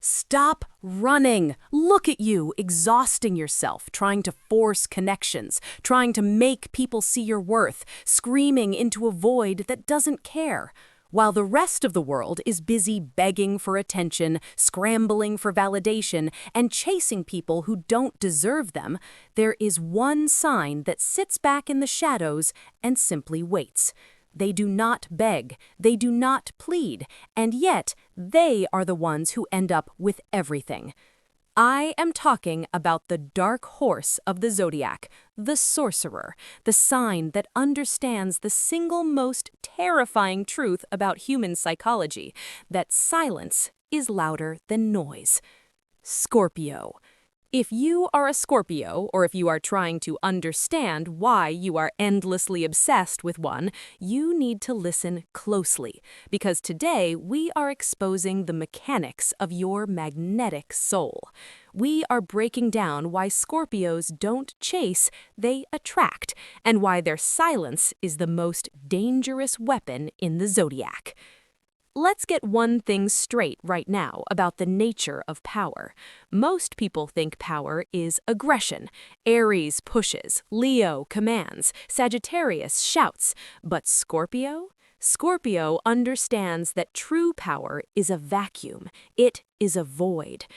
Stop running. Look at you, exhausting yourself, trying to force connections, trying to make people see your worth, screaming into a void that doesn't care. While the rest of the world is busy begging for attention, scrambling for validation, and chasing people who don't deserve them, there is one sign that sits back in the shadows and simply waits. They do not beg, they do not plead, and yet they are the ones who end up with everything. I am talking about the dark horse of the Zodiac, the sorcerer, the sign that understands the single most terrifying truth about human psychology, that silence is louder than noise. Scorpio. If you are a Scorpio, or if you are trying to understand why you are endlessly obsessed with one, you need to listen closely, because today we are exposing the mechanics of your magnetic soul. We are breaking down why Scorpios don't chase, they attract, and why their silence is the most dangerous weapon in the Zodiac. Let's get one thing straight right now about the nature of power. Most people think power is aggression. Aries pushes, Leo commands, Sagittarius shouts. But Scorpio? Scorpio understands that true power is a vacuum. It is a void.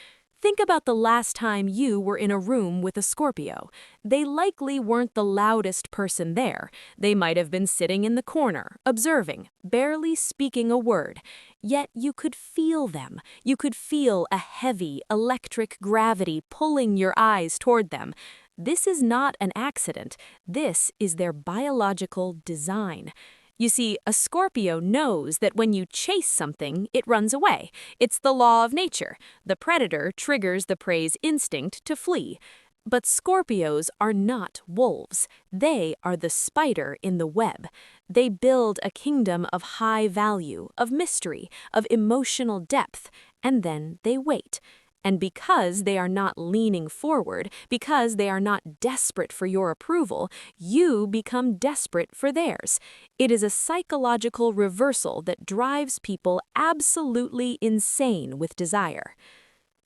Think about the last time you were in a room with a Scorpio. They likely weren't the loudest person there. They might have been sitting in the corner, observing, barely speaking a word. Yet you could feel them. You could feel a heavy, electric gravity pulling your eyes toward them. This is not an accident. This is their biological design. You see, a Scorpio knows that when you chase something, it runs away. It's the law of nature. The predator triggers the prey's instinct to flee. But Scorpios are not wolves. They are the spider in the web. They build a kingdom of high value, of mystery, of emotional depth, and then they wait. And because they are not leaning forward, because they are not desperate for your approval, you become desperate for theirs. It is a psychological reversal that drives people absolutely insane with desire.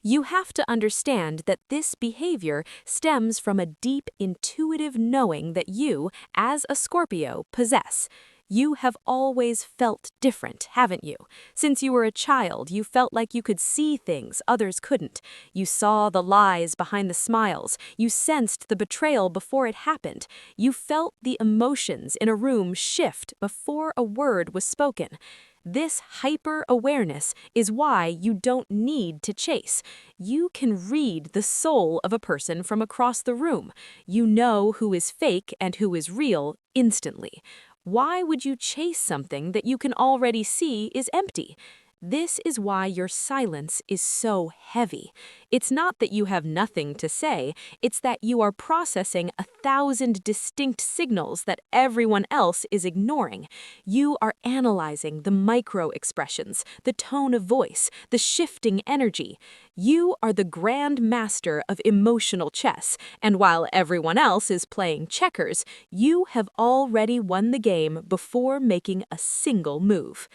You have to understand that this behavior stems from a deep intuitive knowing that you, as a Scorpio, possess. You have always felt different, haven't you? Since you were a child, you felt like you could see things others couldn't. You saw the lies behind the smiles. You sensed the betrayal before it happened. You felt the emotions in a room shift before a word was spoken. This hyper-awareness is why you don't need to chase. You can read the soul of a person from across the room. You know who is fake and who is real instantly. Why would you chase something that you can already see is empty? This is why your silence is so heavy. It's not that you have nothing to say, it's that you are processing 1,000 distinct signals that everyone else is ignoring. You are analyzing the micro expressions, the tone of voice, the shifting energy. You are the grand master of emotional chess, and while everyone else is playing checkers, you have already won the game before making a single move.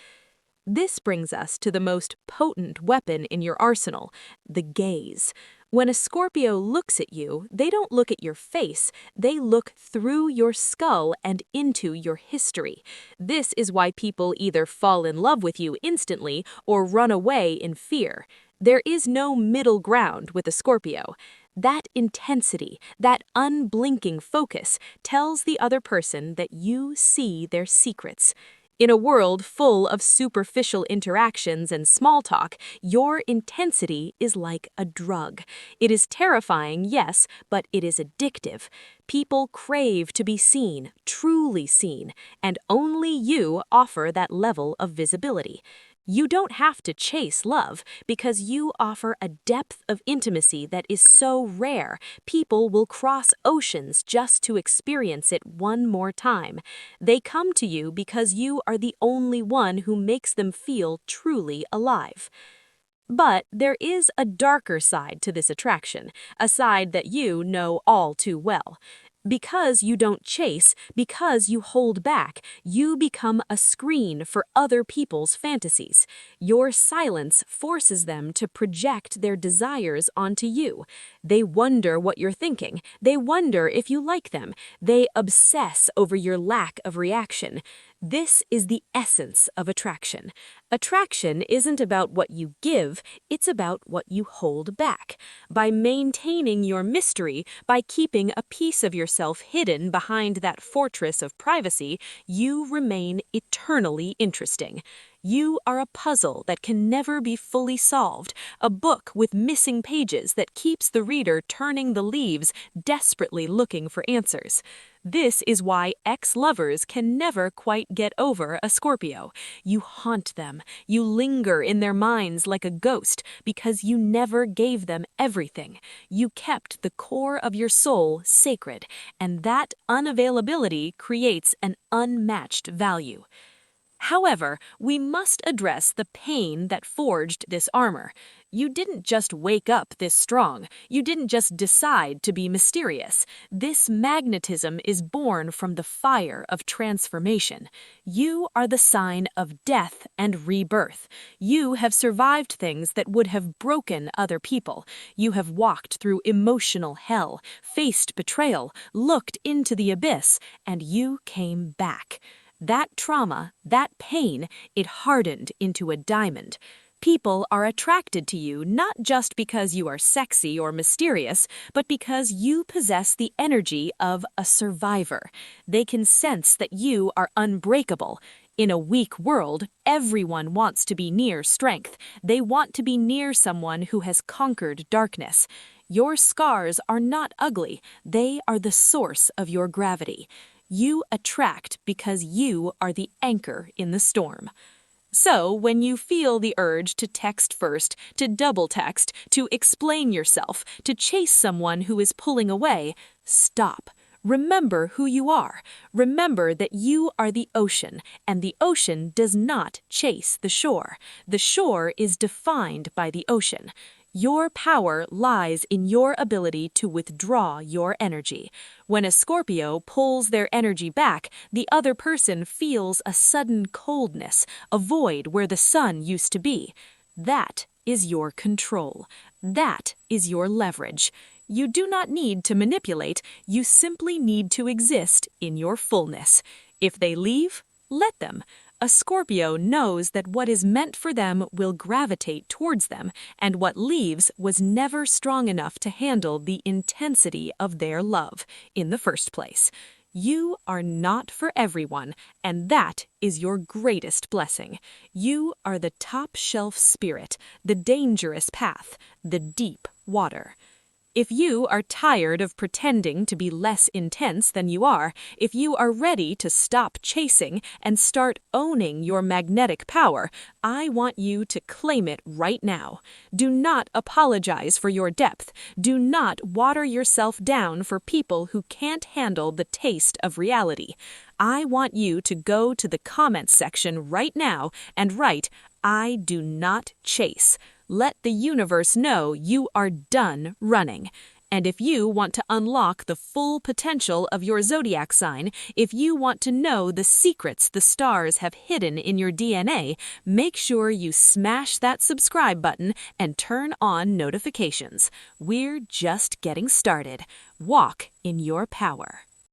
This brings us to the most potent weapon in your arsenal, the gaze. When a Scorpio looks at you, they don't look at your face, they look through your skull and into your history. This is why people either fall in love with you instantly or run away in fear. There is no middle ground with a Scorpio. That intensity, that unblinking focus, tells the other person that you see their secrets. In a world full of superficial interactions and small talk, your intensity is like a drug. It is terrifying, yes, but it is addictive. People crave to be seen, truly seen, and only you offer that level of visibility. You don't have to chase love because you offer a depth of intimacy that is so rare, people will cross oceans just to experience it one more time. They come to you because you are the only one who makes them feel truly alive. But there is a darker side to this attraction, a side that you know all too well. Because you don't chase, because you hold back, you become a screen for other people's fantasies. Your silence forces them to project their desires onto you. They wonder what you're thinking. They wonder if you like them. They obsess over your lack of reaction. This is the essence of attraction. Attraction isn't about what you give, it's about what you hold back. By maintaining your mystery, by keeping a piece of yourself hidden behind that fortress of privacy, you remain eternally interesting. You are a puzzle that can never be fully solved, a book with missing pages that keeps the reader turning the leaves, desperately looking for answers. This is why ex-lovers can never quite get over a Scorpio. You haunt them, you linger in their minds like a ghost because you never gave them everything. You kept the core of your soul sacred, and that unavailability creates an unmatched value. However, we must address the pain that forged this armor. You didn't just wake up this strong. You didn't just decide to be mysterious. This magnetism is born from the fire of transformation. You are the sign of death and rebirth. You have survived things that would have broken other people. You have walked through emotional hell, faced betrayal, looked into the abyss, and you came back. That trauma, that pain, it hardened into a diamond. People are attracted to you not just because you are sexy or mysterious, but because you possess the energy of a survivor. They can sense that you are unbreakable. In a weak world, everyone wants to be near strength. They want to be near someone who has conquered darkness. Your scars are not ugly. They are the source of your gravity. You attract because you are the anchor in the storm. So, when you feel the urge to text first, to double text, to explain yourself, to chase someone who is pulling away, stop. Remember who you are. Remember that you are the ocean, and the ocean does not chase the shore. The shore is defined by the ocean. Your power lies in your ability to withdraw your energy. When a Scorpio pulls their energy back, the other person feels a sudden coldness, a void where the sun used to be. That is your control. That is your leverage. You do not need to manipulate, you simply need to exist in your fullness. If they leave, let them. A Scorpio knows that what is meant for them will gravitate towards them, and what leaves was never strong enough to handle the intensity of their love in the first place. You are not for everyone, and that is your greatest blessing. You are the top-shelf spirit, the dangerous path, the deep water. If you are tired of pretending to be less intense than you are, if you are ready to stop chasing and start owning your magnetic power, I want you to claim it right now. Do not apologize for your depth. Do not water yourself down for people who can't handle the taste of reality. I want you to go to the comments section right now and write, "I do not chase." Let the universe know you are done running. And if you want to unlock the full potential of your zodiac sign, if you want to know the secrets the stars have hidden in your DNA, make sure you smash that subscribe button and turn on notifications. We're just getting started. Walk in your power.